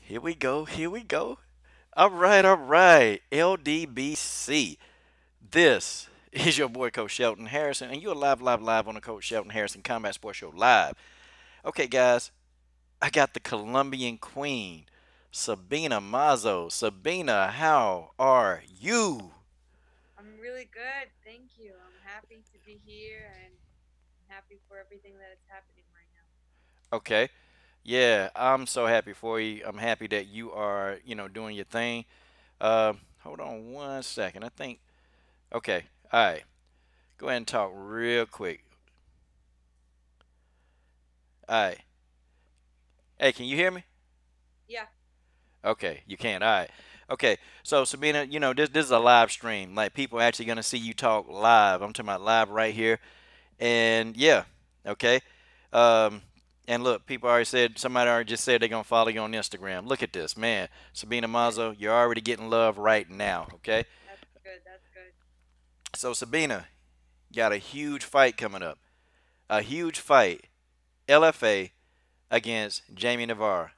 Here we go. Here we go. All right, all right. LDBC. This is your boy, Coach Shelton Harrison, and you're live on the Coach Shelton Harrison Combat Sports Show live. Okay, guys, I got the Colombian Queen, Sabina Mazo. Sabina, how are you? I'm really good. Thank you. I'm happy to be here and I'm happy for everything that is happening right now. Okay. Yeah, I'm so happy for you. I'm happy that you are, doing your thing. Hold on one second. I think. Okay. All right. Go ahead and talk real quick. All right. Hey, can you hear me? Yeah. Okay, you can. All right. Okay. So Sabina, this is a live stream. Like people are actually gonna see you talk live. I'm talking about live right here. And yeah. Okay. Um. And look, people already said somebody already just said they're gonna follow you on Instagram. Look at this, man. Sabina Mazo, you're already getting love right now. Okay. That's good. That's good. So Sabina, got a huge fight coming up. A huge fight. LFA against Jamie Navarre.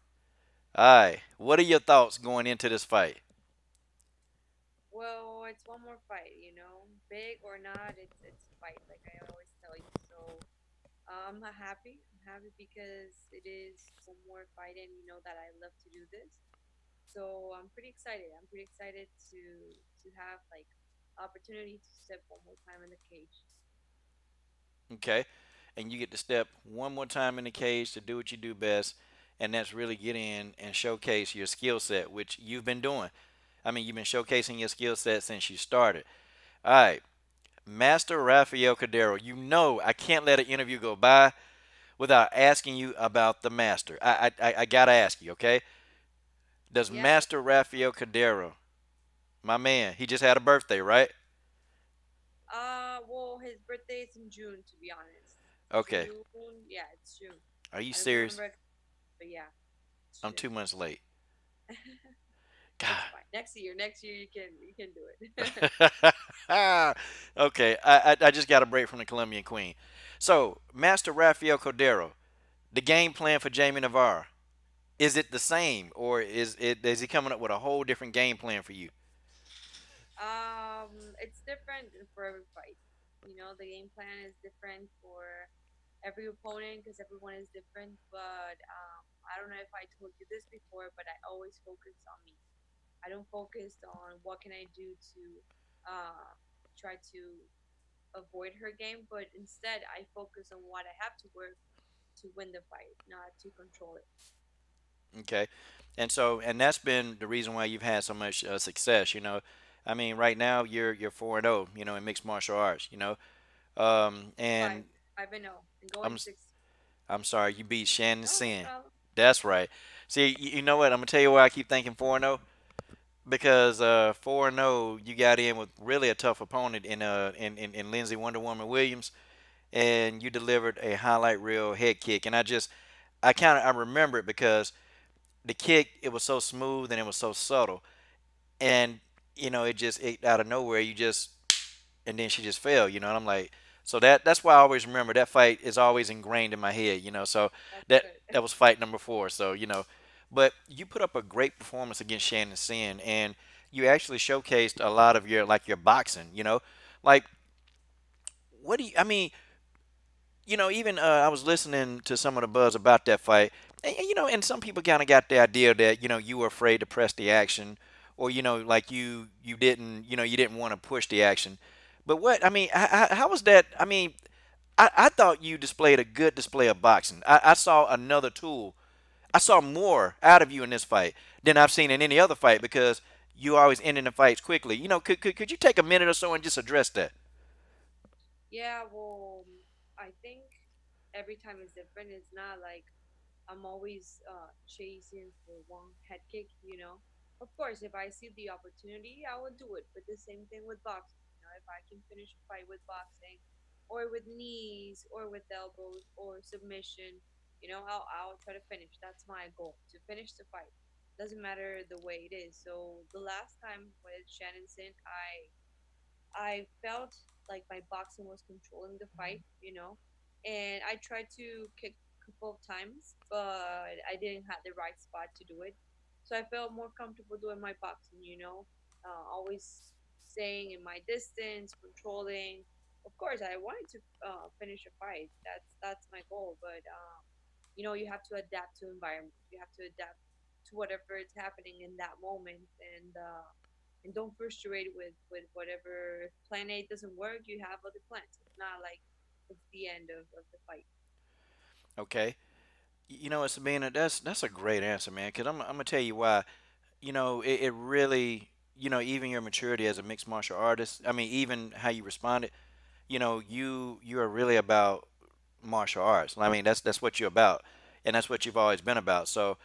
All right. What are your thoughts going into this fight? Well, it's one more fight, big or not, it's a fight, like I always tell you. So I'm not happy. I'm happy because it is one more fight, and you know that I love to do this. So I'm pretty excited. I'm pretty excited to have like opportunity to step one more time in the cage. Okay. And you get to step one more time in the cage to do what you do best, and that's really get in and showcase your skill set, which you've been doing. I mean, you've been showcasing your skill set since you started. All right. Master Rafael Cordero, I can't let an interview go by without asking you about the master. I got to ask you, okay? Does Yeah. Master Rafael Cordero, my man, he just had a birthday, right? Well, his birthday is in June, to be honest. Okay. June, yeah, it's June. Are you I don't serious? remember, but yeah, it's I'm June. 2 months late. It's God. fine. Next year you can do it. Okay, I just got a break from the Colombian Queen. So, Master Rafael Cordero, the game plan for Jamie Navarre, is it the same, or is he coming up with a whole different game plan for you? It's different for every fight. The game plan is different for every opponent because everyone is different. But I don't know if I told you this before, but I always focus on me. I don't focus on what can I do to uh, try to avoid her game, but instead I focus on what I have to work to win the fight, not to control it. Okay, and that's been the reason why you've had so much success. I mean, right now you're 4-0. In mixed martial arts. Five, And five and zero, and I'm going six. I'm sorry, you beat Shannon Oh, no Sin. problem. That's right. See, you know what? I'm gonna tell you why I keep thinking 4-0 because 4-0 you got in with really a tough opponent in Lindsey Wonder Woman Williams, and you delivered a highlight reel head kick, and I remember it because the kick, it was so smooth and it was so subtle, and it out of nowhere, and then she just fell, and I'm like, so that's why I always remember that fight is always ingrained in my head, so That's that good. that was fight number 4. So but you put up a great performance against Shannon Sin, and you actually showcased a lot of your boxing, like what do you I mean, even I was listening to some of the buzz about that fight, and some people kind of got the idea that you were afraid to press the action, or like you didn't want to push the action. But what I mean, how was that? I mean, I thought you displayed a good display of boxing. I saw another tool. I saw more out of you in this fight than I've seen in any other fight because you always ending the fights quickly. Could you take a minute or so and just address that? Yeah, well, I think every time is different. It's not like I'm always chasing for one head kick. Of course, if I see the opportunity, I will do it. But the same thing with boxing. If I can finish a fight with boxing, or with knees, or with elbows, or submission, I'll try to finish. That's my goal, to finish the fight. Doesn't matter the way it is. So the last time with Shannon Sin, I felt like my boxing was controlling the fight, and I tried to kick a couple of times, but I didn't have the right spot to do it. So I felt more comfortable doing my boxing, always staying in my distance, controlling. Of course, I wanted to finish a fight. That's my goal. But you have to adapt to environment. You have to adapt to whatever is happening in that moment, and don't frustrate with whatever. If plan A doesn't work, you have other plans. It's not like it's the end of the fight. Okay. You know what, Sabina? That's a great answer, man. Because I'm gonna tell you why. It really, even your maturity as a mixed martial artist. I mean, even how you responded. You are really about martial arts. I mean, that's what you're about, and that's what you've always been about. So,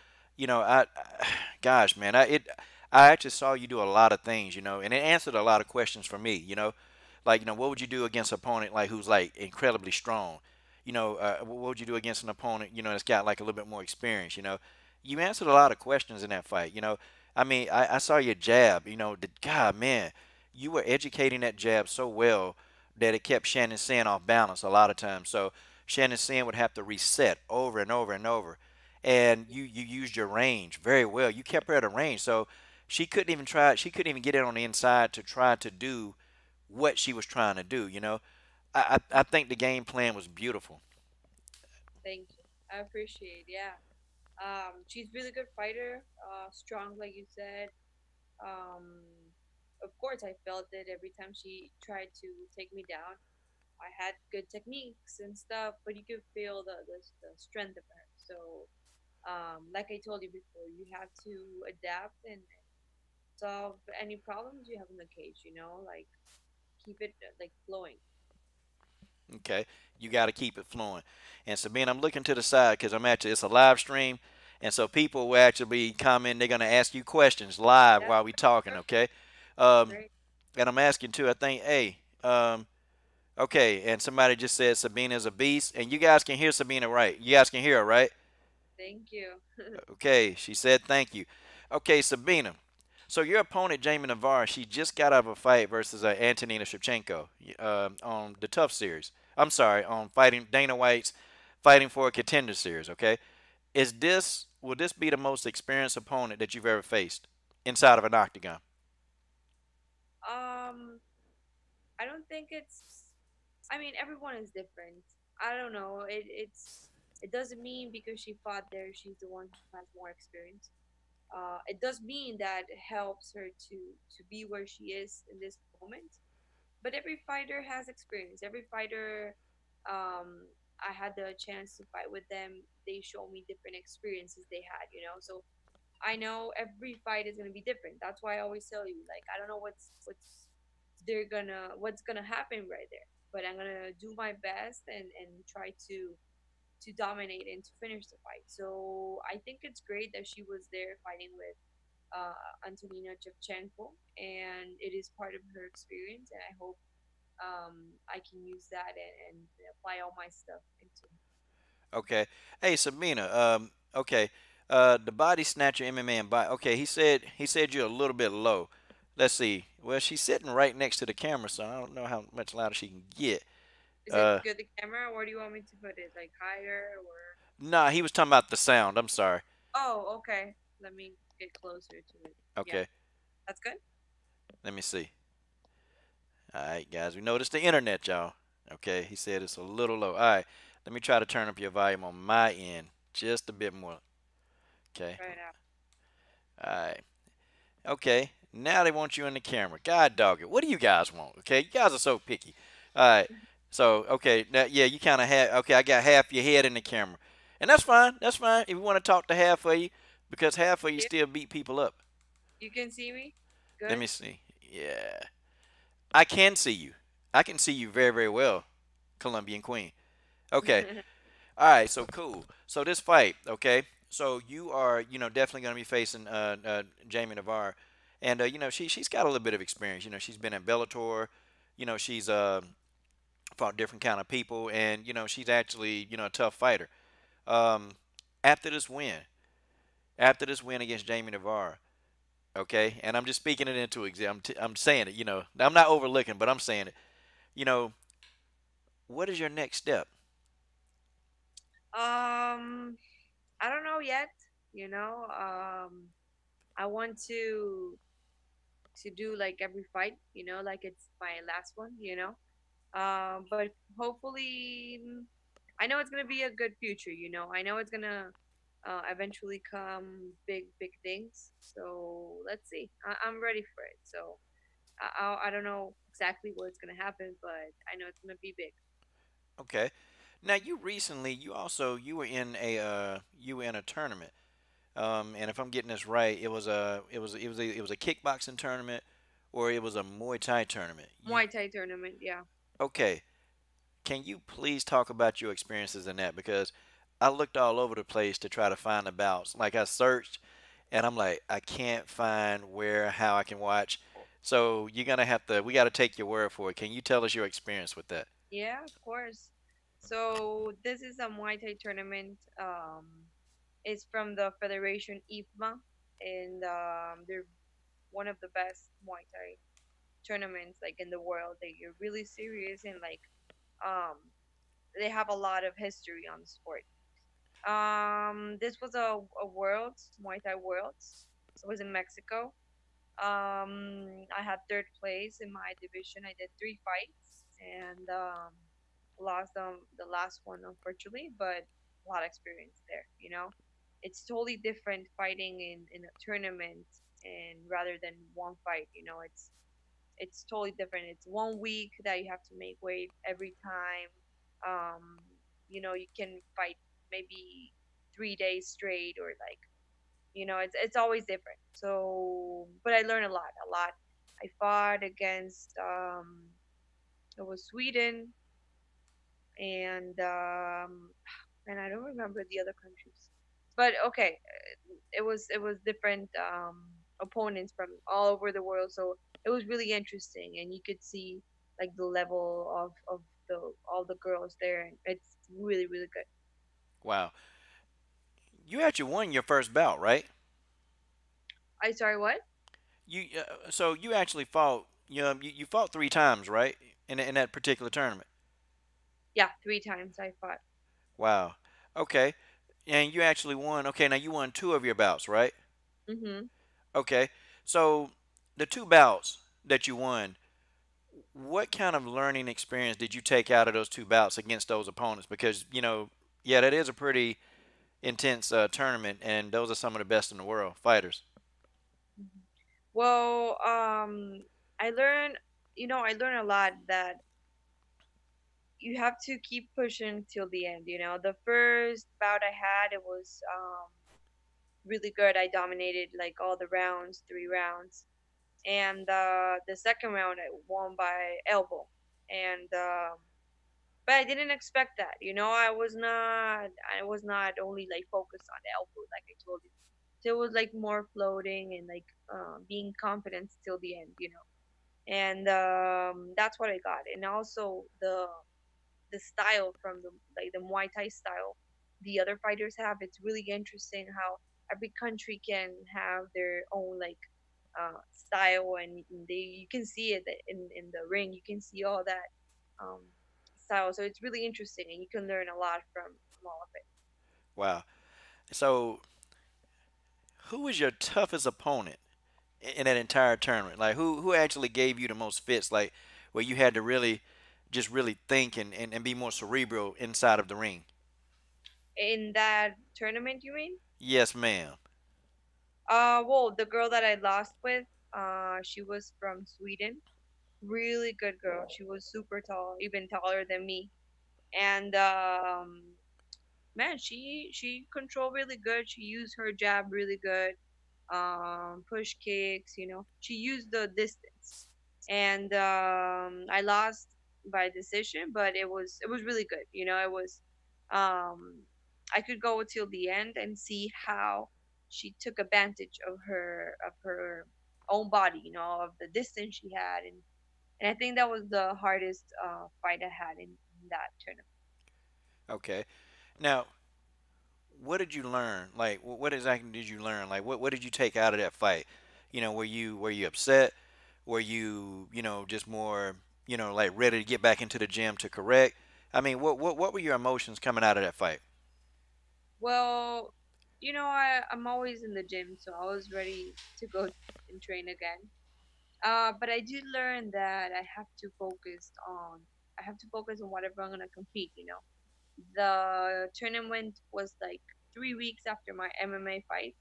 gosh, man, I actually saw you do a lot of things, and it answered a lot of questions for me. Like, what would you do against an opponent like who's like incredibly strong? What would you do against an opponent, that's got like a little bit more experience? You answered a lot of questions in that fight. I mean, I saw your jab. God, man, you were educating that jab so well that it kept Shannon Sen off balance a lot of times. So Shannon Sen would have to reset over and over and over. And you used your range very well. You kept her at a range, so she couldn't even try. She couldn't even get in on the inside to try to do what she was trying to do. I think the game plan was beautiful. Thank you. I appreciate. Yeah. She's really good fighter. Strong, like you said. Um, of course, I felt it every time she tried to take me down. I had good techniques and stuff, but you could feel the strength of her. So, like I told you before, you have to adapt and solve any problems you have in the cage. Like keep it like flowing. Okay, you got to keep it flowing. And Sabine, I'm looking to the side because it's a live stream, and so people will actually come in. They're gonna ask you questions live Yeah, while we talking. sure. Okay, um, Great. and I'm asking too. I think, hey, okay, and somebody just said Sabina's a beast, and you guys can hear Sabina, right? You guys can hear her, right? Thank you. Okay, she said thank you. Okay, Sabina. So your opponent, Jamie Navarre, she just got out of a fight versus Antonina Shevchenko on the Tough Series. I'm sorry, on fighting Dana White's Fighting for a Contender Series. Okay, will this be the most experienced opponent that you've ever faced inside of an octagon? um, I don't think it's. I mean, everyone is different. I don't know. It doesn't mean because she fought there, she's the one who has more experience. It does mean that it helps her to be where she is in this moment. But every fighter has experience. Every fighter, I had the chance to fight with them. They show me different experiences they had. So I know every fight is gonna be different. That's why I always tell you, like, I don't know what's gonna happen right there, but I'm gonna do my best and try to dominate and to finish the fight. So I think it's great that she was there fighting with Antonina Shevchenko, and it is part of her experience. And I hope I can use that and apply all my stuff into. Okay. Hey, Sabina. Okay. The body snatcher MMA and body. Okay, he said you're a little bit low. Let's see. Well, she's sitting right next to the camera, so I don't know how much louder she can get. Is it Uh, good the camera, or do you want me to put it like higher or? nah, he was talking about the sound. I'm sorry. Oh, okay. Let me get closer to it. Yeah, Okay. that's good. Let me see. All right, guys. We noticed the internet, y'all. Okay. He said it's a little low. All right. Let me try to turn up your volume on my end just a bit more. Okay. Try it out. All right. Okay, now they want you in the camera. God dog it. What do you guys want? Okay, you guys are so picky. All right. So okay, now, yeah, you kind of have. Okay, I got half your head in the camera, and that's fine. That's fine. If you want to talk to half of you, because half of you You, still beat people up. you can see me. Let Good. me see. Yeah, I can see you. I can see you very, very well, Colombian Queen. Okay. All right. So cool. So this fight. Okay. So you are, definitely going to be facing Jamie Navarre, and she's got a little bit of experience. She's been in Bellator. She's fought different kind of people, and she's actually a tough fighter. Um, after this win, against Jamie Navarre, okay, and I'm just speaking it into exam. I'm saying it. I'm not overlooking, but I'm saying it. You know, what is your next step? I don't know yet. You know, um, I want to do like every fight, like it's my last one, but hopefully, I know it's gonna be a good future. I know it's gonna eventually come big things. So let's see. I'm ready for it. So I don't know exactly what's gonna happen, but I know it's gonna be big. Okay. Now you recently you were in a tournament. And if I'm getting this right, it was a kickboxing tournament or it was a Muay Thai tournament. Muay Thai tournament, yeah. Okay. Can you please talk about your experiences in that? Because I looked all over the place to try to find the bouts. Like I searched, and I'm like, I can't find how I can watch. So you're gonna have to. We got to take your word for it. Can you tell us your experience with that? Yeah, of course. So this is a Muay Thai tournament. It's from the Federation IFMA, and they're one of the best Muay Thai tournaments like in the world. They're really serious and like um they have a lot of history on the sport. This was a worlds Muay Thai worlds. It was in Mexico. I had third place in my division. I did three fights and lost the last one unfortunately, but a lot of experience there. It's totally different fighting in a tournament and rather than one fight. It's totally different. It's 1 week that you have to make weight every time. Um, you can fight maybe 3 days straight or like it's always different. So, but I learned a lot. I fought against it was Sweden and I don't remember the other countries, but okay, it was different opponents from all over the world. So it was really interesting, and you could see like the level of the all the girls there, and it's really really good. Wow. You actually won your first bout, right? I sorry what? So you actually fought. You fought 3 times, right? In that particular tournament. Yeah, 3 times I fought. Wow. Okay. And you actually won. Okay, now you won 2 of your bouts, right? Mhm. Okay. So the 2 bouts that you won, what kind of learning experience did you take out of those 2 bouts against those opponents? Because yeah, that is a pretty intense tournament, and those are some of the best in the world fighters. Mhm. Well, I learned, I learned a lot that you have to keep pushing till the end. The first bout I had, it was really good. I dominated like all the rounds, 3 rounds, and the second round I won by elbow. And but I didn't expect that. I was not only like focused on the elbow like I told you. So it was like more floating and like being confident till the end. And that's what I got. And also the style from the Muay Thai style the other fighters have. It's really interesting how every country can have their own like style, and you can see it in the ring. You can see all that um, style. So it's really interesting, and you can learn a lot from all of it. Wow. So who was your toughest opponent in that entire tournament? Like who actually gave you the most fits? Like where you had to really just really think and be more cerebral inside of the ring. In that tournament, you mean? Yes, ma'am. Well, the girl that I lost with, she was from Sweden. Really good girl. She was super tall, even taller than me. And man, she controlled really good. She used her jab really good. Push kicks. She used the distance, and I lost by decision, but it was really good. It was um, I could go till the end and see how she took advantage of her own body. Of the distance she had, and I think that was the hardest fight I had in that tournament. Okay. Now, what did you learn? Like, what exactly did you learn? Like, what did you take out of that fight? Were you upset? Were you just more like ready to get back into the gym to correct? I mean, what were your emotions coming out of that fight? Well, I'm always in the gym, so I was ready to go and train again. But I did learn that I have to focus on whatever I'm gonna compete. The tournament was like 3 weeks after my MMA fight,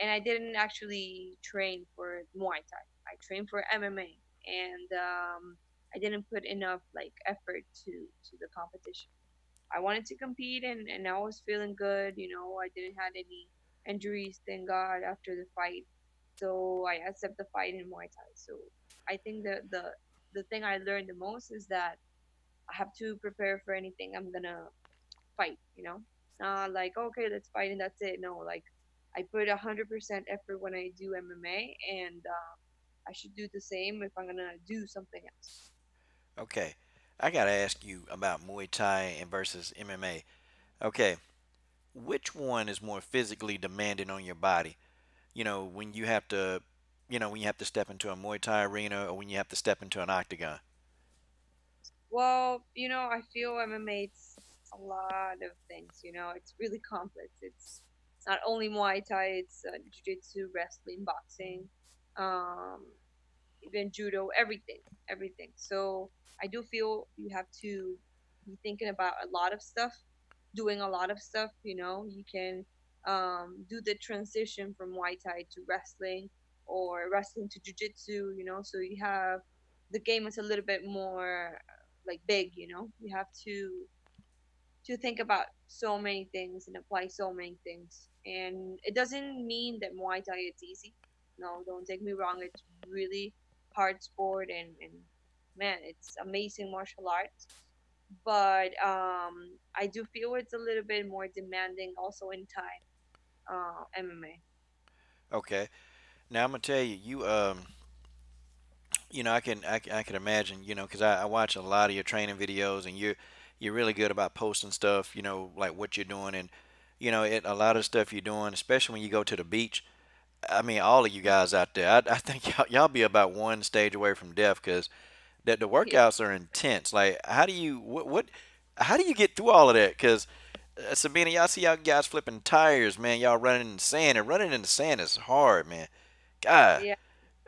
and I didn't actually train for Muay Thai. I trained for MMA, and I didn't put enough like effort to the competition. I wanted to compete, and I was feeling good. I didn't have any injuries, thank God, after the fight. So I accept the fight in Muay Thai. So I think the thing I learned the most is that I have to prepare for anything I'm gonna fight. It's not like okay, let's fight and that's it. No, like I put 100% effort when I do MMA, and I should do the same if I'm gonna do something else. Okay, I gotta ask you about Muay Thai and versus MMA. Okay, which one is more physically demanding on your body? When you have to, when you have to step into a Muay Thai arena or when you have to step into an octagon. Well, I feel MMA it's a lot of things. It's really complex. It's not only Muay Thai, it's jiu-jitsu, wrestling, boxing, um, even judo, everything, everything. So I do feel you have to be thinking about a lot of stuff, doing a lot of stuff. You can do the transition from Muay Thai to wrestling or wrestling to jiu-jitsu. So you have the game is a little bit more like big. You have to think about so many things and apply so many things. And it doesn't mean that Muay Thai is easy. No, don't take me wrong. It's really hard sport, and man, it's amazing martial arts. But I do feel it's a little bit more demanding also in time. MMA. Okay, now I'm gonna tell you, I can imagine, because I watch a lot of your training videos, and you're really good about posting stuff, like what you're doing, and a lot of stuff you're doing, especially when you go to the beach. I mean, all of you guys out there, I think y'all be about one stage away from death because the Yeah, workouts are intense. Like, how do you get through all of that? Because Sabina, y'all see y'all guys flipping tires, man. Y'all running in the sand, and running in the sand is hard, man. God, yeah.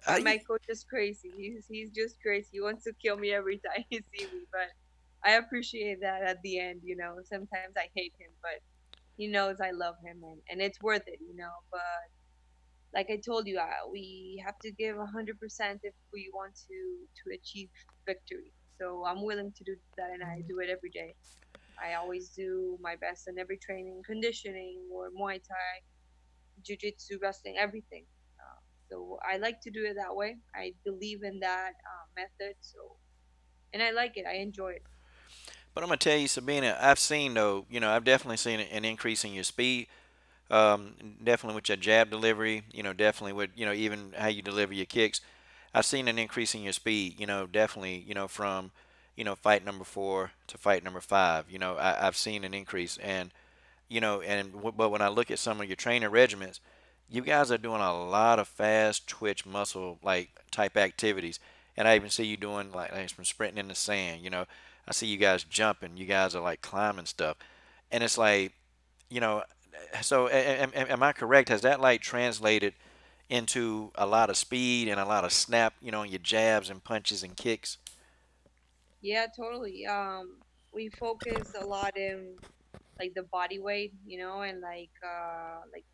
how My do you? my coach is crazy. He's just crazy. He wants to kill me every time he see me, but I appreciate that at the end. Sometimes I hate him, but he knows I love him, and it's worth it. But like I told you, we have to give 100% if we want to achieve victory. So I'm willing to do that, and I do it every day. I always do my best in every training, conditioning, or Muay Thai, Jiu-Jitsu, wrestling, everything. So I like to do it that way. I believe in that method. So and I like it. I enjoy it. But I'm gonna tell you, Sabina, I've seen though, I've definitely seen an increase in your speed. Definitely with your jab delivery, definitely with, even how you deliver your kicks. I've seen an increase in your speed, definitely, from, fight number 4 to fight number 5. I've seen an increase. And, but when I look at some of your training regimens, you guys are doing a lot of fast twitch muscle like type activities. And I even see you doing like some sprinting in the sand, I see you guys jumping, you guys are like climbing stuff. And it's like, you know, so am I correct? Has that like translated into a lot of speed and a lot of snap, in your jabs and punches and kicks? Yeah, totally. We focus a lot in like the body weight, and like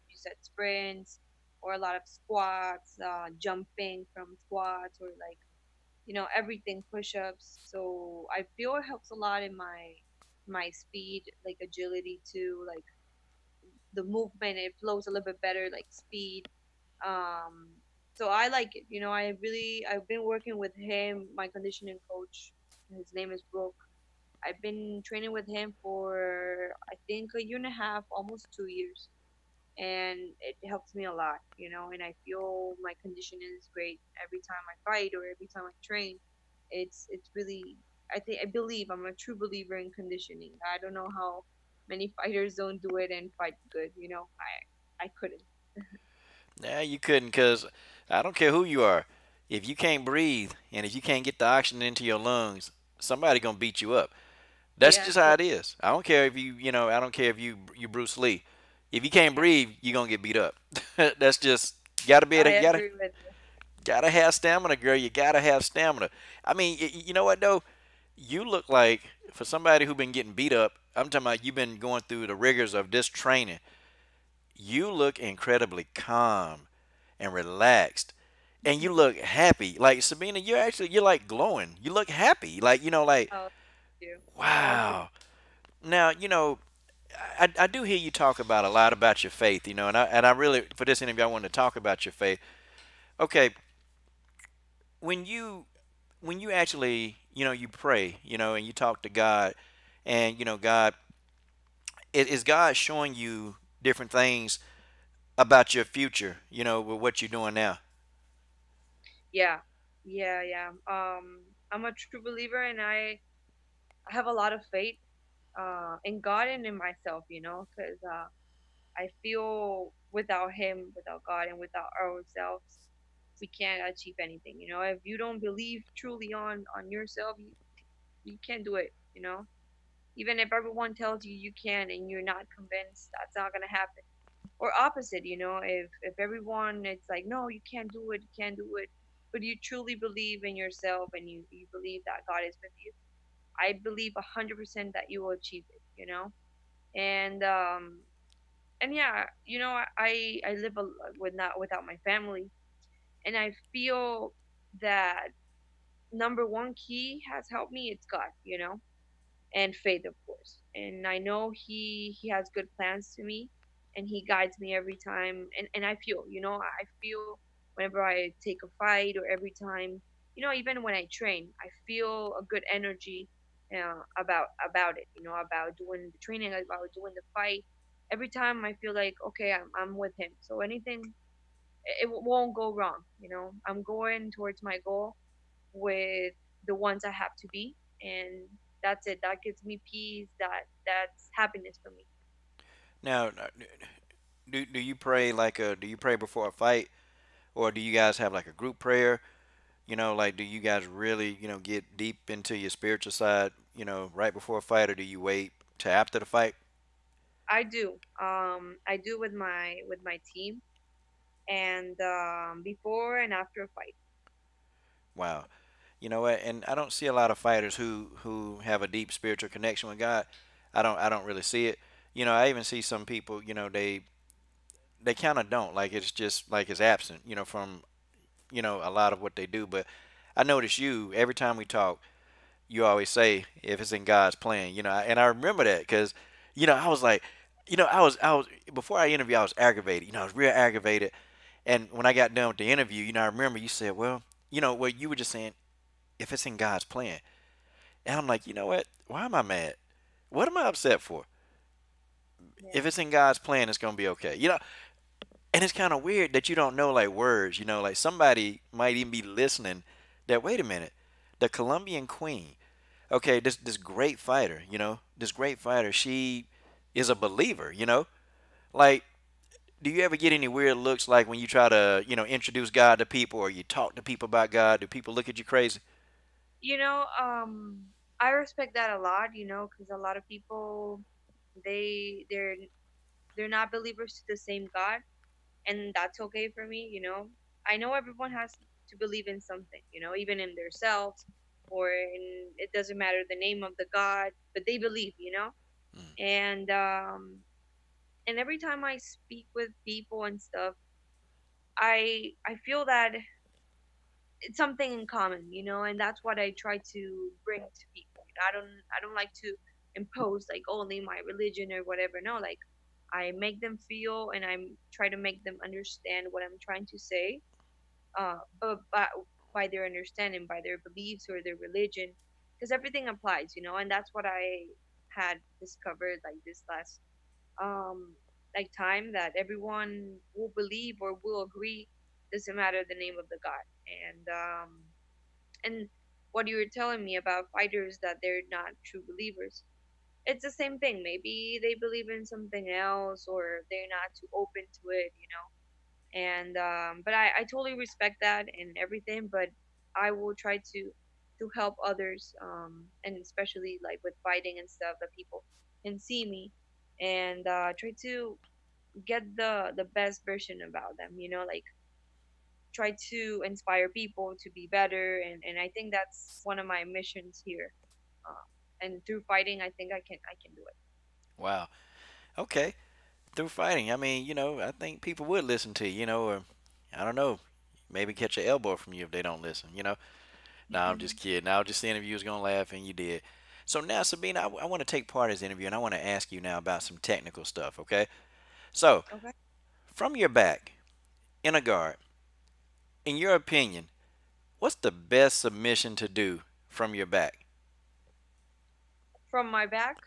you said, sprints or a lot of squats, jumping from squats or like everything push-ups. So I feel it helps a lot in my speed, like agility too, like the movement. It flows a little bit better, like speed. Um, so I like it. I've been working with him, my conditioning coach. His name is Brooke. I've been training with him for I think a year and a half, almost 2 years, and it helps me a lot. And I feel my condition is great every time I fight or every time I train. It's really I believe I'm a true believer in conditioning. I don't know how many fighters don't do it and fight good. I couldn't. Nah, you couldn't, cause I don't care who you are. If you can't breathe and if you can't get the oxygen into your lungs, somebody gonna beat you up. That's Yeah, just how it is. I don't care if I don't care if you Bruce Lee. If you can't Yeah, breathe, you're gonna get beat up. That's just gotta be able I to agree with you. gotta have stamina, girl. You gotta have stamina. I mean, you know what though? You look like for somebody who been getting beat up. I'm talking about you've been going through the rigors of this training. You look incredibly calm and relaxed, and you look happy. Like Sabina, you're like glowing. You look happy. Like like Oh, you. I agree. wow. Now I do hear you talk about a lot about your faith. And I really for this interview I wanted to talk about your faith. Okay, when you actually you pray and you talk to God, and God is God showing you different things about your future, with what you're doing now. Yeah, yeah. I'm a true believer, and I have a lot of faith in God and in myself. Because I feel without Him, without God, and without ourselves, we can't achieve anything. If you don't believe truly on yourself, you can't do it. Even if everyone tells you you can and you're not convinced, that's not gonna happen. Or opposite, if everyone it's like, no, you can't do it, you can't do it, but you truly believe in yourself and you believe that God is with you, I believe 100% that you will achieve it. And yeah, I live with not without my family, and I feel that number one key has helped me, it's God. And faith, of course. And I know he has good plans to me, and he guides me every time. And I feel, I feel whenever I take a fight, or every time, even when I train, I feel a good energy about it. About doing the training, about doing the fight. Every time I feel like, okay, I'm with him. So anything, it won't go wrong. I'm going towards my goal with the ones I have to be, and that's it. That gives me peace. That's happiness for me. Now, do you pray do you pray before a fight, or do you guys have like a group prayer? Like do you guys really get deep into your spiritual side right before a fight, or do you wait to after the fight? I do. I do with my team, and before and after a fight. Wow. You know what? And I don't see a lot of fighters who have a deep spiritual connection with God. I don't really see it. I even see some people, they kind of don't. Like it's just like it's absent, from a lot of what they do. But I notice you every time we talk, you always say if it's in God's plan, and I remember that because, I was like, I was before I interview, I was aggravated. I was real aggravated. And when I got done with the interview, I remember you said, well, what you were just saying, if it's in God's plan. And I'm like, you know what? Why am I mad? What am I upset for? If Yeah. it's in God's plan, it's gonna be okay. And it's kind of weird that you don't know like words. Like somebody might even be listening. That wait a minute, the Colombian queen. Okay, this great fighter. This great fighter. She is a believer. Like, do you ever get any weird looks like when you try to introduce God to people, or you talk to people about God? Do people look at you crazy? You know, I respect that a lot. Because a lot of people, they're not believers to the same God, and that's okay for me. I know everyone has to believe in something. Even in themselves, or in, it doesn't matter the name of the God, but they believe. Mm. And every time I speak with people and stuff, I feel that it's something in common, and that's what I try to bring to people. I don't like to impose like only my religion or whatever. No, like I make them feel, and I try to make them understand what I'm trying to say, but by their understanding, by their beliefs or their religion, because everything applies, and that's what I had discovered like this last um like time, that everyone will believe or will agree, doesn't matter the name of the god. And what you were telling me about fighters that they're not true believers, it's the same thing. Maybe they believe in something else, or they're not too open to it. And but I totally respect that and everything, but I will try to help others, and especially like with fighting and stuff, that people can see me, and try to get the best version about them, you know, like try to inspire people to be better, and I think that's one of my missions here. And through fighting, I think I can do it. Wow. Okay. Through fighting, I mean, I think people would listen to you, or I don't know, maybe catch an elbow from you if they don't listen. No, I'm just kidding. I was just seeing if you was gonna laugh, and you did. So now, Sabina, I want to take part in this interview, and I want to ask you now about some technical stuff. Okay. So, Okay. from your back in a guard, in your opinion, what's the best submission to do from your back? From my back,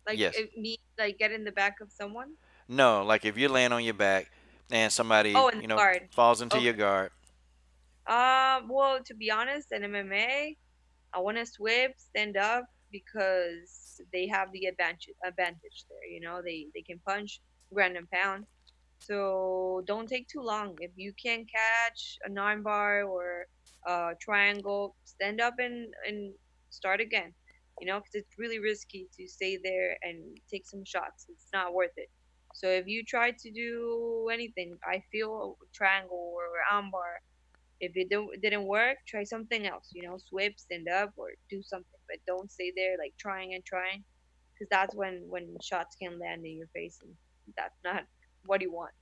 like Yes. it, me like get in the back of someone. No, like if you're laying on your back and somebody, Oh, in the guard. falls into your Okay. guard. Well, to be honest, in MMA, I want to sweep, stand up because they have the advantage there. You know, they can punch, ground and pound. So don't take too long. If you can catch an armbar or a triangle, stand up and start again. You know, because it's really risky to stay there and take some shots. It's not worth it. So if you try to do anything, I feel triangle or armbar, if it didn't work, try something else. You know, sweep, stand up, or do something. But don't stay there like trying and trying, because that's when shots can land in your face, and that's not what you want.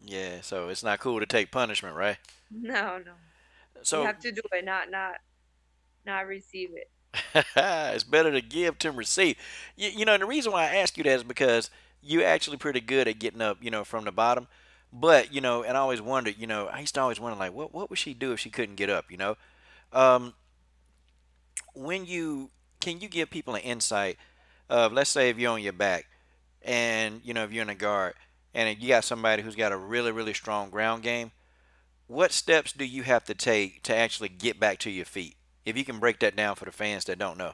Yeah, so it's not cool to take punishment, right? No, no. You So have to do it, not receive it. it's better to give to receive. And the reason why I ask you that is because you're actually pretty good at getting up, from the bottom. But and I always wondered, I used to always wonder, like, what would she do if she couldn't get up? Um, when you can you give people an insight of, let's say, if you're on your back and if you're in a guard and you got somebody who's got a really really strong ground game, what steps do you have to take to actually get back to your feet? If you can break that down for the fans that don't know.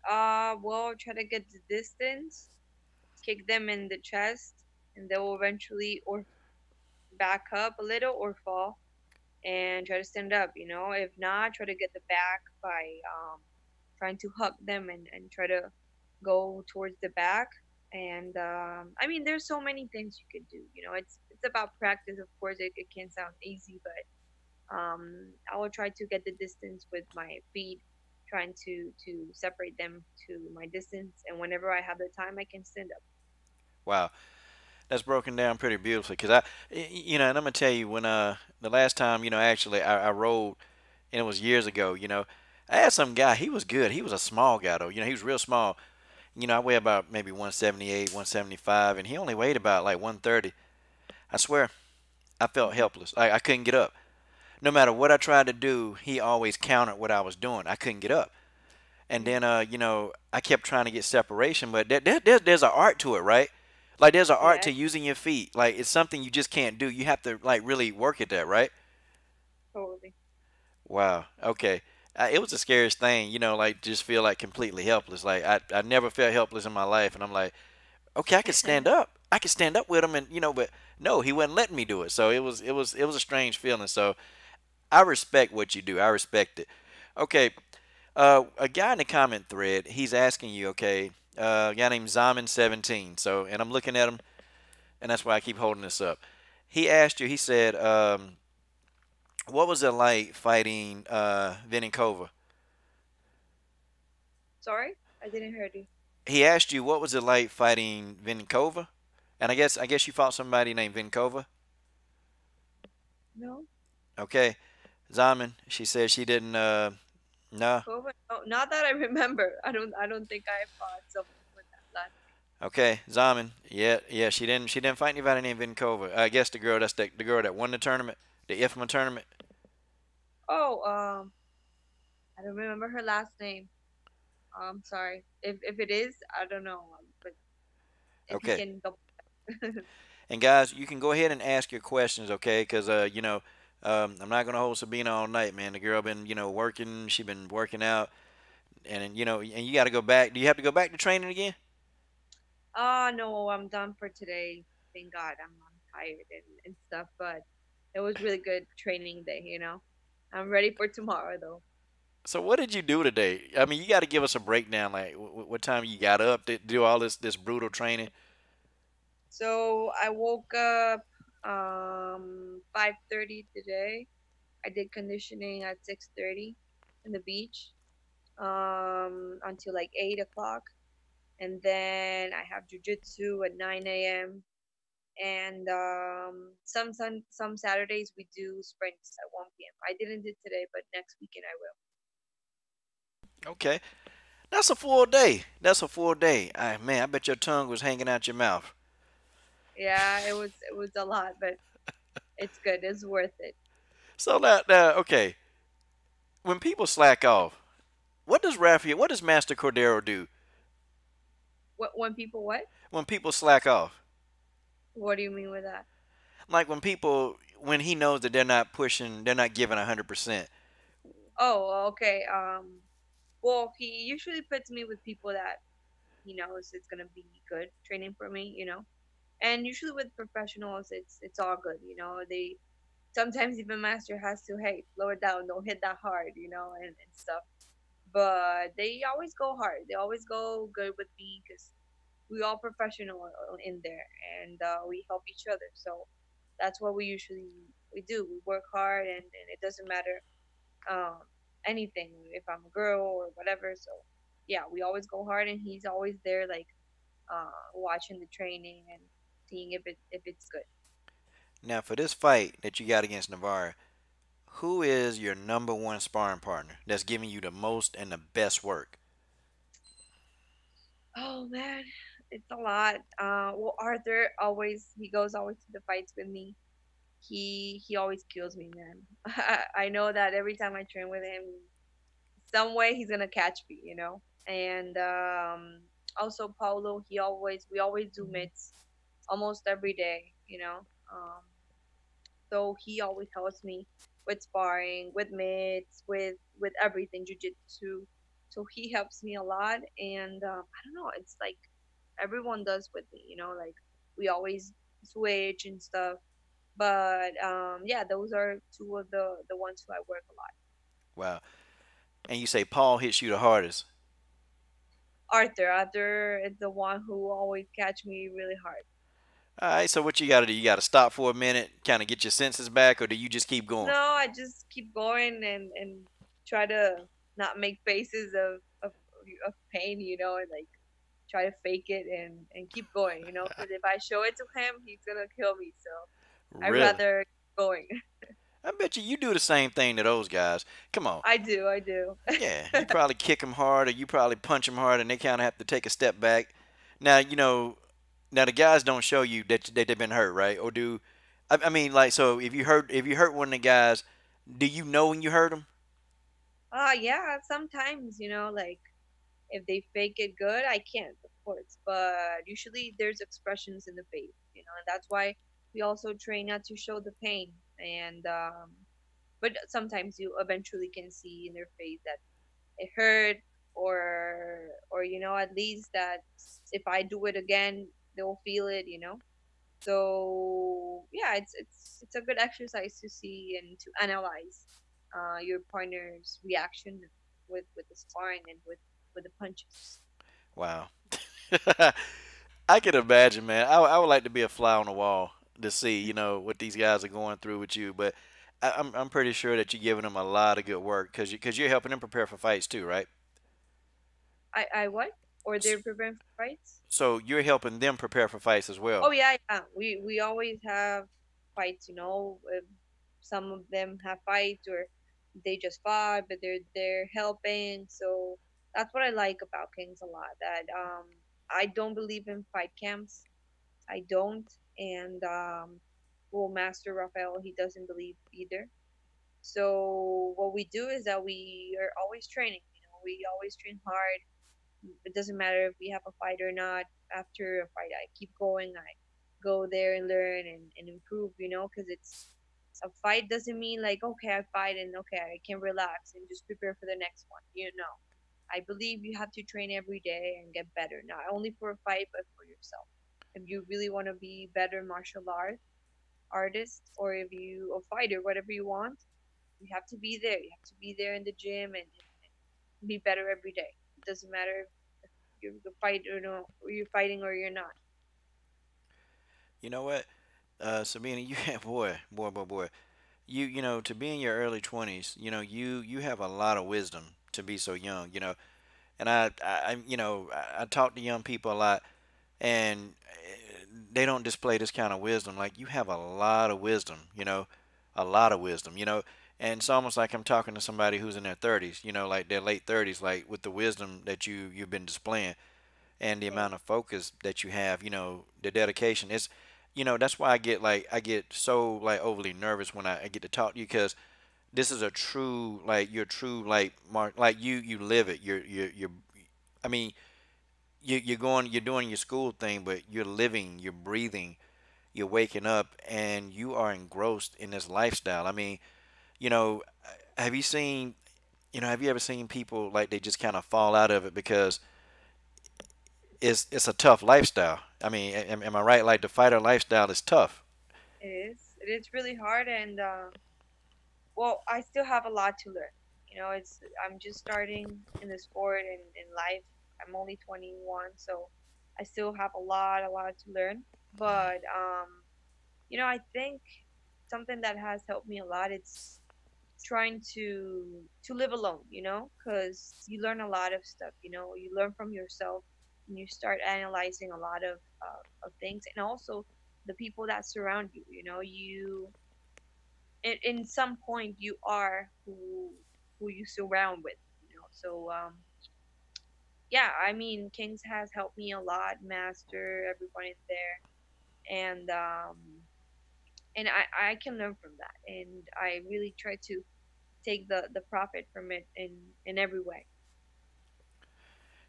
Well, try to get the distance, kick them in the chest, and they will eventually or back up a little or fall and try to stand up. You know, if not, try to get the back by trying to hug them and try to go towards the back. And I mean, there's so many things you could do. You know, it's about practice. Of course, it can sound easy, but I will try to get the distance with my feet, trying to separate them to my distance. And whenever I have the time, I can stand up. Wow, that's broken down pretty beautifully. Cause and I'm gonna tell you, when the last time, actually I rode, and it was years ago. I had some guy. He was good. He was a small guy though. He was real small. I weigh about maybe 178, 175, and he only weighed about like 130. I swear, I felt Mhm. helpless. I couldn't get up. No matter what I tried to do, he always countered what I was doing. I couldn't get up. And Yeah. then, I kept trying to get separation, but there's an art to it, right? Like, there's an art Yeah. to using your feet. Like, it's something you just can't do. You have to, like, really work at that, right? Totally. Wow. Okay. It was the scariest thing, like, just feel like completely helpless. Like, I never felt helpless in my life. And I'm like, okay, I could stand up. I could stand up with him, and but no, he wasn't letting me do it. So it was a strange feeling. So I respect what you do. I respect it. Okay, a guy in the comment thread, he's asking you, okay, a guy named Zaman17. So, and I'm looking at him, and that's why I keep holding this up. He asked you. He said, what was it like fighting Vininkova? Sorry, I didn't hear you. He asked you what was it like fighting Vininkova, and I guess you fought somebody named Vinkova. No, Okay, Zaman. She said she didn't. No. COVID. No, not that I remember. I don't think I fought someone with that last name. Okay, Zaman. Yeah, yeah. She didn't fight anybody named Vinkova. I guess the girl. That's the girl that won the tournament, the IFMA tournament. Oh, I don't remember her last name. Sorry. If it is, I don't know. But if you Okay. can double. And guys, you can go ahead and ask your questions, okay? Because I'm not gonna hold Sabina all night, man. The girl been working. She been working out, and and you got to go back. Do you have to go back to training again? No, I'm done for today. Thank God. I'm tired and stuff, but it was really good training day. You know, I'm ready for tomorrow though. So what did you do today? I mean, you got to give us a breakdown. Like, what time you got up to do all this brutal training? So I woke up 5:30 today. I did conditioning at 6:30 in the beach until like 8 o'clock, and then I have jujitsu at 9 a.m. And some Saturdays we do sprints at 1 p.m. I didn't do today, but next weekend I will. Okay, that's a full day. That's a full day. Man, I bet your tongue was hanging out your mouth. Yeah, it was a lot, but it's good. It's worth it. So okay, when people slack off, what does Master Cordero do What when people what? when people slack off? What do you mean with that? Like when he knows that they're not pushing, they're not giving 100%. Oh, okay. Well, he usually puts me with people that he knows it's gonna be good training for me, And usually with professionals, it's all good, They sometimes even master has to, hey, slow it down, don't hit that hard, and stuff. But they always go hard. They always go good with me because we all professional in there, and we help each other. So that's what we do. We work hard, and it doesn't matter um, anything if I'm a girl or whatever. So yeah, we always go hard, and he's always there, like watching the training and seeing if it's good. Now, for this fight that you got against Navarre, who is your number one sparring partner that's giving you the most and the best work? Oh man, it's a lot. Well, Arthur always he goes always to the fights with me. He always kills me, man. I know that every time I train with him, some way he's gonna catch me, And also Paulo, we always do mitts almost every day, Um, so he always helps me with sparring, with mitts, with everything jujitsu. So he helps me a lot, and I don't know, it's like everyone does with me, like we always switch and stuff. But yeah, those are two of the ones who I work a lot. Wow. And you say Paul hits you the hardest. Arthur is the one who always catch me really hard. All right, so what you got to do? You got to stop for a minute, kind of get your senses back, or do you just keep going? No, I just keep going and try to not make faces of pain, and like try to fake it and keep going, because if I show it to him, he's gonna kill me. So I'd Really? rather keep going. I bet you do the same thing to those guys. Come on. I do. Yeah, you probably kick them hard, or you probably punch them hard, and they kind of have to take a step back. Now, now the guys don't show you that they've been hurt, right? Or do I mean, like, so if you hurt one of the guys, do you know when you hurt them? Yeah, sometimes, like if they fake it good, I can't, of course. But usually there's expressions in the face, and that's why we also train not to show the pain. And but sometimes you eventually can see in their face that it hurt, or at least that if I do it again, they'll feel it. So yeah, it's a good exercise to see and to analyze your partner's reaction with the sparring and with the punches. Wow. I can imagine, man. I would like to be a fly on the wall to see, what these guys are going through with you. But I'm pretty sure that you're giving them a lot of good work because you're helping them prepare for fights too, right? I what? Or they're preparing for fights? So you're helping them prepare for fights as well. Oh yeah, yeah. We always have fights. Some of them have fights or they just fought, but they're helping. So that's what I like about Kings a lot. That I don't believe in fight camps. I don't, and well, Master Raphael he doesn't believe either. So what we do is that we are always training. We always train hard. It doesn't matter if we have a fight or not. After a fight, I keep going. I go there and learn and improve, because a fight doesn't mean like, okay, I fight and okay, I can relax and just prepare for the next one. I believe you have to train every day and get better, not only for a fight, but for yourself. If you really want to be better martial artist, or if you a fighter, whatever you want, you have to be there. You have to be there in the gym and be better every day. It doesn't matter you're fight or no, or you're fighting or you're not. You know what, Sabina, you have boy. You know, to be in your early 20s, you have a lot of wisdom to be so young. And I talk to young people a lot, and they don't display this kind of wisdom. Like, you have a lot of wisdom, a lot of wisdom, and it's almost like I'm talking to somebody who's in their 30s, like their late 30s, like with the wisdom that you've been displaying and the amount Thanks. of focus that you have, the dedication. It's, that's why I get so like overly nervous when I get to talk to you, because this is a true, like, you're true, like, Mark, like, you live it. You're I mean, you're doing your school thing, but you're living, you're breathing, you're waking up, and you are engrossed in this lifestyle. I mean, you know, have you seen, have you ever seen people like they just kind of fall out of it because it's a tough lifestyle? I mean, am I right? Like, the fighter lifestyle is tough. It is. It is really hard, and well, I still have a lot to learn. It's I'm just starting in the sport and in life. I'm only 21, so I still have a lot to learn. But I think something that has helped me a lot, it's trying to live alone, because you learn a lot of stuff. You learn from yourself, and you start analyzing a lot of things, and also the people that surround you. In some point you are who you surround with. So yeah, I mean, Kings has helped me a lot, Master, everyone in there, and I can learn from that, and I really try to take the profit from it in every way.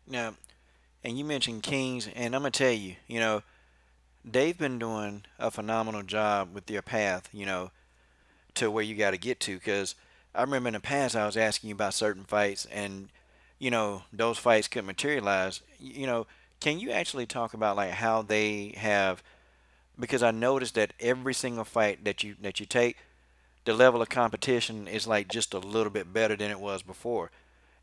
Now, and you mentioned Kings, and I'm gonna tell you, they've been doing a phenomenal job with their path, to where you got to get to. Because I remember in the past I was asking you about certain fights, and those fights could materialize. Can you actually talk about like how they have? Because I noticed that every single fight that you take, the level of competition is like just a little bit better than it was before.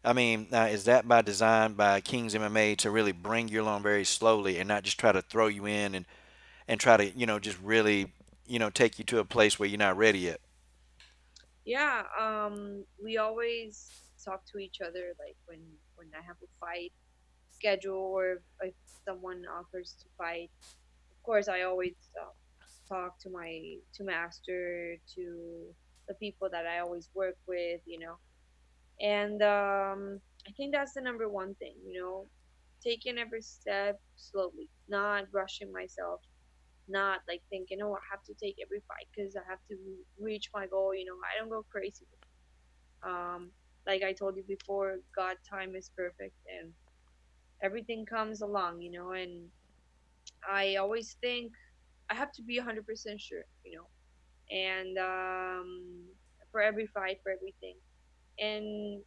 I mean, is that by design by Kings MMA to really bring you along very slowly and not just try to throw you in and try to just really take you to a place where you're not ready yet? Yeah, we always talk to each other, like when I have a fight schedule, or if someone offers to fight. Of course, I always talk to Master, to the people that I always work with. And I think that's the number one thing. Taking every step slowly, not rushing myself, not like thinking, oh, I have to take every fight because I have to reach my goal. I don't go crazy with it. Like I told you before, God time is perfect, and everything comes along. And I always think I have to be 100% sure. And for every fight, for everything. And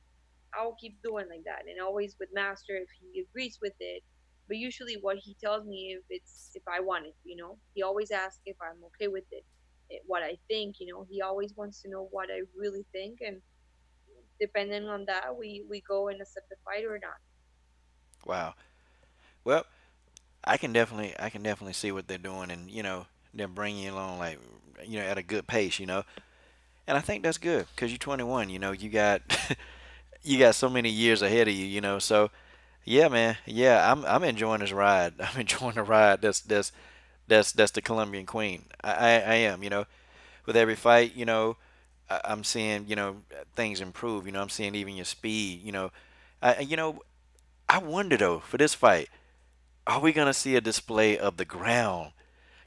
I'll keep doing like that, and always with Master if he agrees with it. But usually, what he tells me, if I want it. He always asks if I'm okay with it, what I think. He always wants to know what I really think, and depending on that, we go and accept the fight or not. Wow. Well, I can definitely see what they're doing, and they're bringing you along like at a good pace, and I think that's good because you're 21. You got you got so many years ahead of you, So yeah, man, yeah, I'm enjoying this ride. I'm enjoying the ride. That's the Colombian Queen. I am, with every fight, I'm seeing things improve. I'm seeing even your speed. I you know I wonder though for this fight, are we gonna see a display of the ground?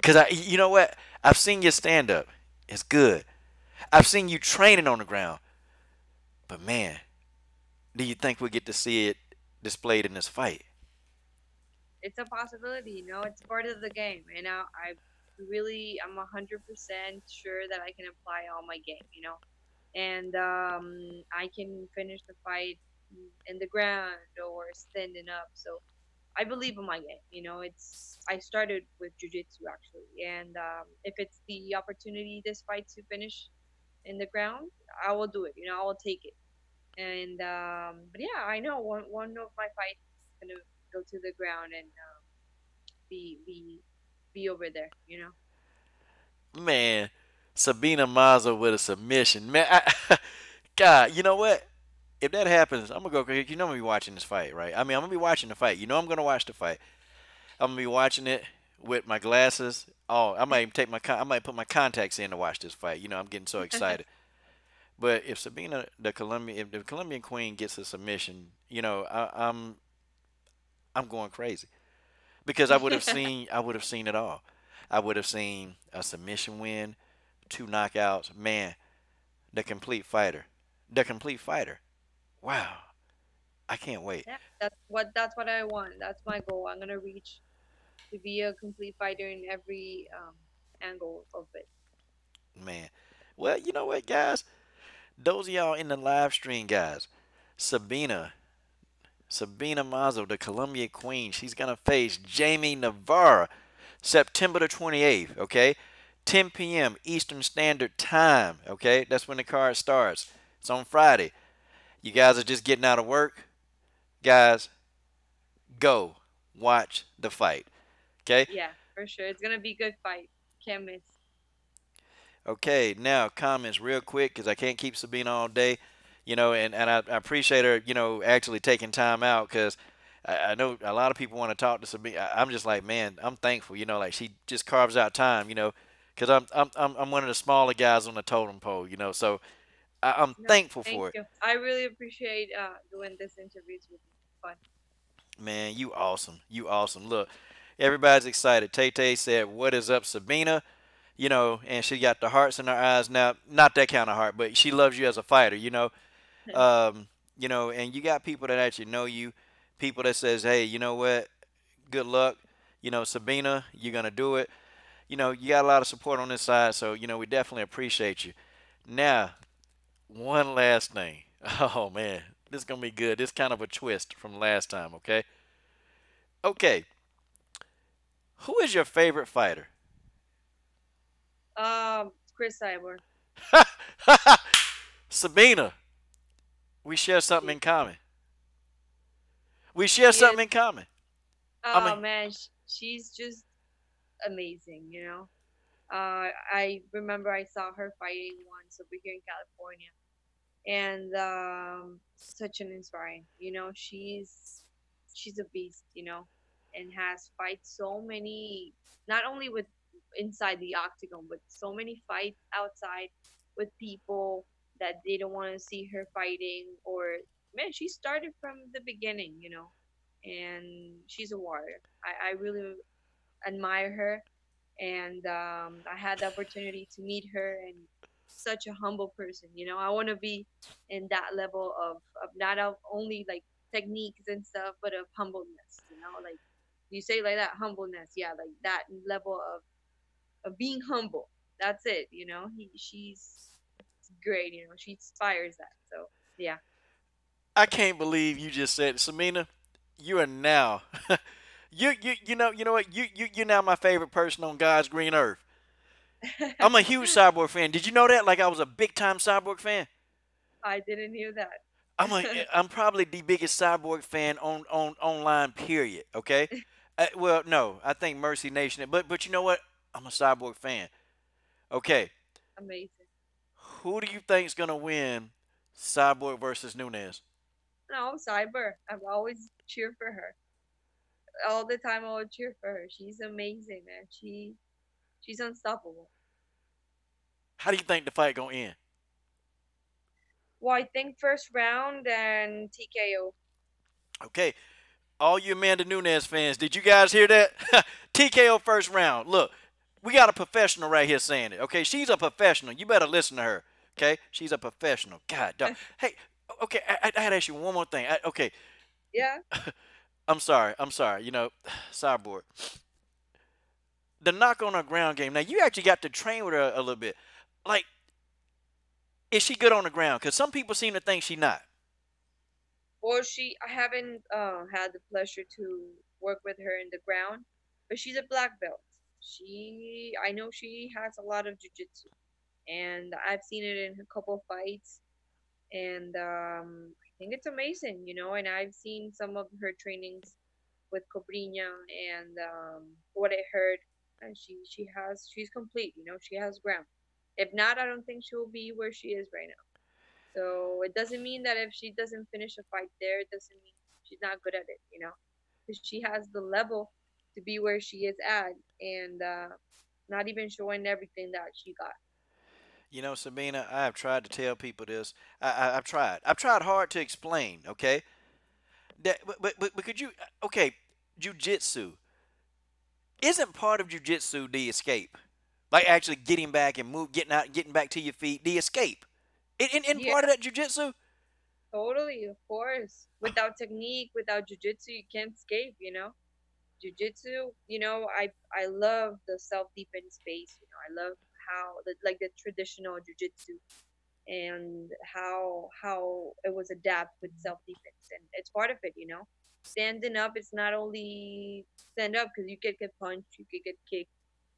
Cause you know what? I've seen your stand up. It's good. I've seen you training on the ground. But man, do you think we get to see it displayed in this fight? It's a possibility. It's part of the game, and I'm 100% sure that I can apply all my game. And I can finish the fight in the ground or standing up. So I believe in my game. It's I started with jujitsu actually, and if it's the opportunity this fight to finish in the ground, I will do it. I will take it. And but yeah, I know one of my fights is gonna go to the ground and be over there. Man, Sabina Mazo with a submission. Man, God, you know what? If that happens, I'm gonna go. You know I'm gonna be watching this fight, right? I mean, I'm gonna be watching the fight. You know I'm gonna watch the fight. I'm gonna be watching it with my glasses. Oh, I might even I might put my contacts in to watch this fight. You know, I'm getting so excited. But if Sabina, if the Colombian Queen gets a submission, you know, I'm going crazy because I would have seen it all. I would have seen a submission win, two knockouts. Man, the complete fighter. Wow, I can't wait, Yeah, that's what I want. That's my goal. I'm gonna reach to be a complete fighter in every angle of it. man. Well, you know what, guys? Those of y'all in the live stream, guys. Sabina, Sabina Mazo, the Colombian Queen. She's gonna face Jamie Navarra, September the 28th. Okay, 10 p.m. Eastern Standard Time. Okay, that's when the card starts. It's on Friday. You guys are just getting out of work, guys. Go watch the fight. Okay. Yeah, for sure. It's gonna be a good fight. Can't miss. Okay, now comments real quick because I can't keep Sabina all day, you know, and I appreciate her, you know, actually taking time out because I know a lot of people want to talk to Sabina. I'm just like, man, I'm thankful, you know, like she just carves out time, you know, because I'm one of the smaller guys on the totem pole, you know, so I'm No, thankful thank for it. you. I really appreciate doing this interviews with you. Fun. Man, you awesome, you awesome. Look, everybody's excited. Tay Tay said, "What is up, Sabina?" You know, and she got the hearts in her eyes now. Not that kind of heart, but she loves you as a fighter, you know. You know, and you got people that actually know you, people that says, hey, you know what, good luck, you know, Sabina, you're gonna do it. You know, you got a lot of support on this side, so you know we definitely appreciate you. Now, one last thing. Oh man, this is gonna be good. This kind of a twist from last time. Okay, okay. Who is your favorite fighter? Chris Cyber. Sabina. We share something She in common. We share she is. something in common. I Oh mean, man, she's just amazing. You know. I remember I saw her fighting once over here in California, and such an inspiring. You know, she's a beast. You know, and has fight so many, not only with inside the octagon, but so many fights outside with people that they don't want to see her fighting. Or man, she started from the beginning. You know, and she's a warrior. I really admire her, and I had the opportunity to meet her, and such a humble person. You know, I want to be in that level of not of only like techniques and stuff, but of humbleness. You know, like you say like that humbleness, yeah, like that level of being humble. That's it. You know, she's great. You know, she inspires that. So yeah, I can't believe you just said, Samina, you are now, you know what, you're now my favorite person on God's green earth. I'm a huge Cyborg fan. Did you know that? Like I was a big time Cyborg fan. I didn't hear I'm a, that. I'm probably the biggest Cyborg fan on online. Period. Okay. Well, no, I think Mercy Nation, but you know what? I'm a Cyborg fan. Okay. Amazing. Who do you think's gonna win, Cyborg versus Nunez? No, Cyber. I've always cheered for her. All the time I would cheer for her. She's amazing, man. She's unstoppable. How do you think the fight gonna end? Well, I think first round and TKO. Okay, all you Amanda Nunes fans, did you guys hear that? TKO first round. Look, we got a professional right here saying it. Okay, she's a professional. You better listen to her. Okay, she's a professional. God, dog. Hey, okay, I had to ask you one more thing. Okay, Yeah, I'm sorry. I'm sorry. You know, Cyborg. The knock on her ground game. Now you actually got to train with her a little bit. Like, is she good on the ground? Because some people seem to think she not. well, I haven't had the pleasure to work with her in the ground, but she's a black belt. I know she has a lot of jujitsu, and I've seen it in a couple fights, and I think it's amazing, you know. And I've seen some of her trainings with Cobrinha, and what I heard. and she's complete. You know, she has ground. If not, I don't think she will be where she is right now. So it doesn't mean that if she doesn't finish a fight there, it doesn't mean she's not good at it. You know, because she has the level to be where she is at, and not even showing everything that she got. You know, Sabina, I have tried to tell people this. I've tried. I've tried hard to explain. Okay, but could you? Okay, jujitsu isn't part of jujitsu the escape, like actually getting back and getting out, getting back to your feet. The escape. In Yeah, part of that jujitsu. totally, of course. Without technique, without jujitsu, you can't escape. You know, jujitsu. You know, I love the self defense space. You know, I love how like the traditional jujitsu and how it was adapted with self defense, and it's part of it. You know, standing up. It's not only stand up because you could get punched, you could get kicked.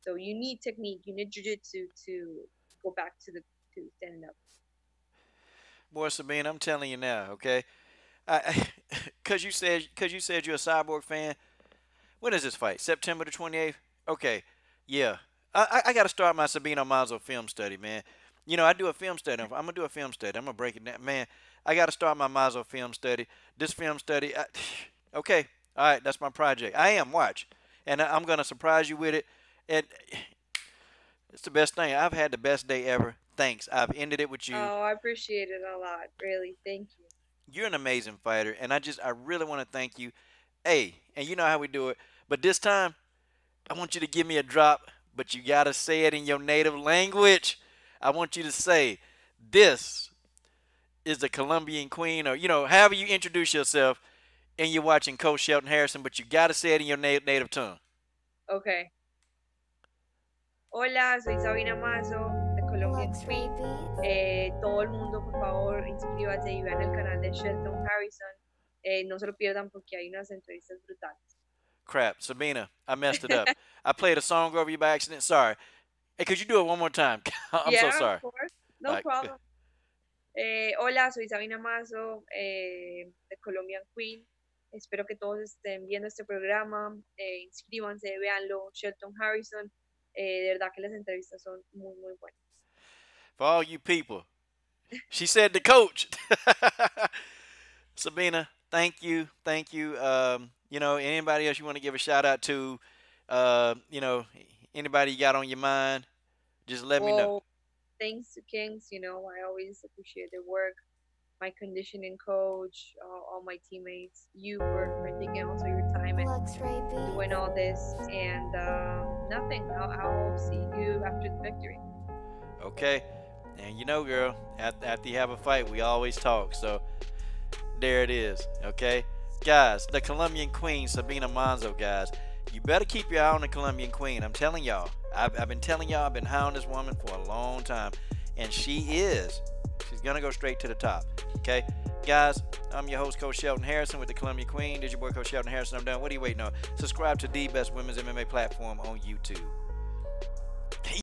So you need technique. You need jujitsu to go back to the to standing up. Boy, Sabine, I'm telling you now, okay? I, cause you said you're a Cyborg fan. When is this fight? September the 28th. Okay, yeah. I got to start my Sabina Mazo film study, man. You know, I do a film study. I'm gonna do a film study. I'm gonna break it down, man. I got to start my Mazo film study. This film study. Okay, all right. That's my project. I am watch, and I'm gonna surprise you with it. And it's the best thing. I've had the best day ever. Thanks. I've ended it with you. Oh, I appreciate it a lot. Really, thank you. You're an amazing fighter, and I really want to thank you. Hey, and you know how we do it, but this time I want you to give me a drop, but you gotta say it in your native language. I want you to say, "This is the Colombian Queen," or however you introduce yourself, and you're watching Coach Shelton Harrison, but you gotta say it in your native tongue. Okay. Hola, soy Sabina Mazo, de Colombian Looks Queen. right beats. Todo el mundo, por favor, inscríbase y vean el canal de Shelton Harrison. No se lo pierdan porque hay unas entrevistas brutales. Crap, Sabina, I messed it up. I played a song over you by accident. Sorry. Hey, could you do it one more time? I'm so Yeah, of sorry. course. All No right. problem. Hola, soy Sabina Mazo, de Colombian Queen. Espero que todos estén viendo este programa. Inscríbanse, véanlo. Shelton Harrison. De verdad que las entrevistas son muy, muy buenas. For all you people, she said the coach. Sabina, thank you, thank you. Anybody else you want to give a shout out to? Anybody you got on your mind? Just let me know. Well, thanks to Kings, you know, I always appreciate their work. My conditioning coach, all my teammates, you for taking also your time and Looks right doing beats. all this. And nothing, I'll see you after the victory. Okay, and girl, after you have a fight, we always talk. So there it is. Okay, guys, the Colombian Queen, Sabina Mazo, guys. You better keep your eye on the Colombian Queen. I'm telling y'all. I've been telling y'all. I've been hounding this woman for a long time, and she's gonna go straight to the top. Okay, guys. I'm your host, Coach Shelton Harrison, with the Colombian Queen. This is your boy, Coach Shelton Harrison. I'm done. What are you waiting on? Subscribe to the best women's MMA platform on YouTube.